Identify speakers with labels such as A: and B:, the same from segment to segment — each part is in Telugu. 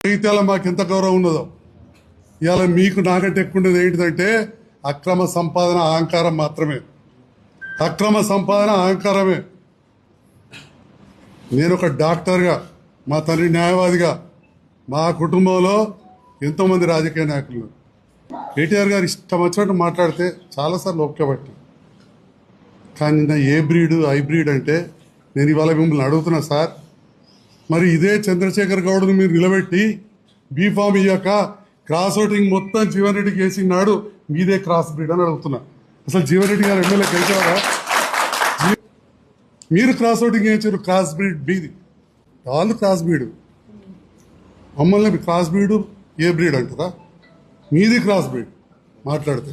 A: జగిత్యాల మాకు ఎంత గౌరవం ఉన్నదో ఇవాళ మీకు నాకంటే ఎక్కువ ఉండేది ఏంటిదంటే అక్రమ సంపాదన అహంకారం మాత్రమే. అక్రమ సంపాదన అహంకారమే. నేను ఒక డాక్టర్గా, మా తండ్రి న్యాయవాదిగా, మా కుటుంబంలో ఎంతోమంది రాజకీయ నాయకులు, కేటీఆర్ గారు ఇష్టం వచ్చినట్టు మాట్లాడితే చాలాసార్లు ఒక్కబట్టి, కానీ నా ఏ బ్రీడ్ హైబ్రిడ్ అంటే నేను ఇవాళ మిమ్మల్ని అడుగుతున్నా సార్, మరి ఇదే చంద్రశేఖర్ గౌడ్ను మీరు నిలబెట్టి బీఫామ్ ఇయ్యాక క్రాస్ ఓటింగ్ మొత్తం జీవన్ రెడ్డికి వేసినాడు, మీదే క్రాస్ బ్రీడ్ అని అడుగుతున్నా. అసలు జీవన్ రెడ్డి గారు ఎమ్మెల్యే గెలిచారా? మీరు క్రాస్ ఓటింగ్ వేయించారు, క్రాస్ బ్రీడ్ మీది, వాళ్ళు క్రాస్ బ్రీడ్, మమ్మల్ని క్రాస్ బ్రీడ్ ఏ బ్రీడ్ అంటారా? మీది క్రాస్ బ్రీడ్. మాట్లాడితే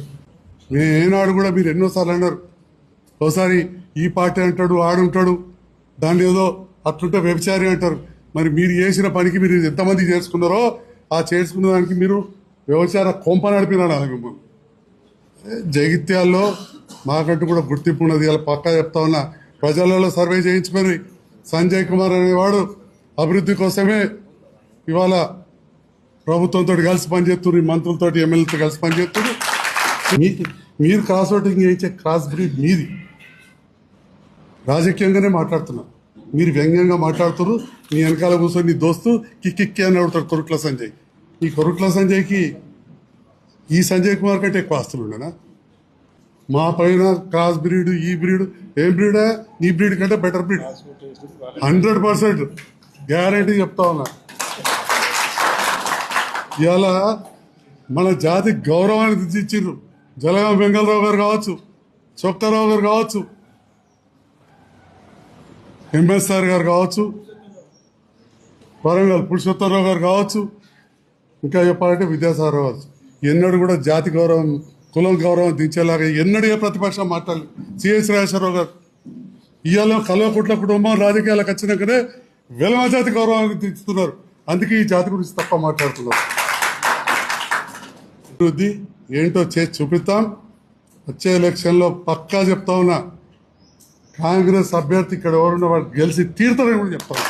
A: మేము ఏనాడు కూడా, మీరు ఎన్నోసార్లు అన్నారు, ఒకసారి ఈ పార్టీ అంటాడు, ఆడుంటాడు, దాన్ని ఏదో అట్లుంటే వ్యభిచారి అంటారు. మరి మీరు చేసిన పనికి మీరు ఎంతమంది చేసుకున్నారో ఆ చేసుకున్న దానికి మీరు వ్యభిచార కొంప నడిపినాడు అలా మిమ్మల్ని. జగిత్యాల్లో మాకంటూ కూడా గుర్తింపు ఉన్నది. ఇలా పక్కా చెప్తా ఉన్నా, ప్రజలలో సర్వే చేయించుకొని సంజయ్ కుమార్ అనేవాడు అభివృద్ధి కోసమే ఇవాళ ప్రభుత్వంతో కలిసి పనిచేస్తున్నారు, మంత్రులతో ఎమ్మెల్యేలతో కలిసి పనిచేస్తున్నారు. మీరు క్రాస్ ఓటింగ్ చేయించే క్రాస్ బ్రీడ్ మీది. రాజకీయంగానే మాట్లాడుతున్నారు, మీరు వ్యంగ్యంగా మాట్లాడుతున్నారు. నీ వెనకాల కూర్చొని నీ దోస్తు కిక్కి అని అడుగుతాడు కొరుట్ల సంజయ్. ఈ కొరుట్ల సంజయ్కి ఈ సంజయ్ కుమార్ కంటే ఎక్కువ ఆస్తులు ఉండనా? మా పైన క్రాస్ బ్రీడ్, ఈ బ్రీడ్, ఏం బ్రీడా? ఈ బ్రీడ్ కంటే బెటర్ బ్రీడ్ 100% గ్యారంటీ చెప్తా ఉన్నా. ఇవాళ మన జాతి గౌరవాన్ని తెచ్చిచ్చిండ్రు. జలగాం వెంగళరావు గారు కావచ్చు, చొక్కారావు గారు కావచ్చు, ఎంఎస్ఆర్ గారు కావచ్చు, వరంగల్ పురుషోత్తమరావు గారు కావచ్చు, ఇంకా చెప్పాలంటే విద్యాసాగర్ కావచ్చు. ఎన్నడూ కూడా జాతి గౌరవం, కులం గౌరవం దించేలాగా ఎన్నడూ ఏ ప్రతిపక్షం మాట్లాడలేదు. సిఎస్ రాజేశ్వరరావు గారు ఇవాళ కల్వకుట్ల కుటుంబం రాజకీయాలకు వచ్చినాకనే వెలమ జాతి గౌరవాన్ని దించుతున్నారు. అందుకే ఈ జాతి గురించి తప్ప మాట్లాడుతున్నారు. అభివృద్ధి ఏంటో చేసి చూపిస్తాం. వచ్చే ఎలక్షన్లో పక్కా చెప్తా ఉన్నా, కాంగ్రెస్ అభ్యర్థి ఇక్కడ ఎవరున్న వాడు గెలిచి తీరుతారని కూడా చెప్తాను.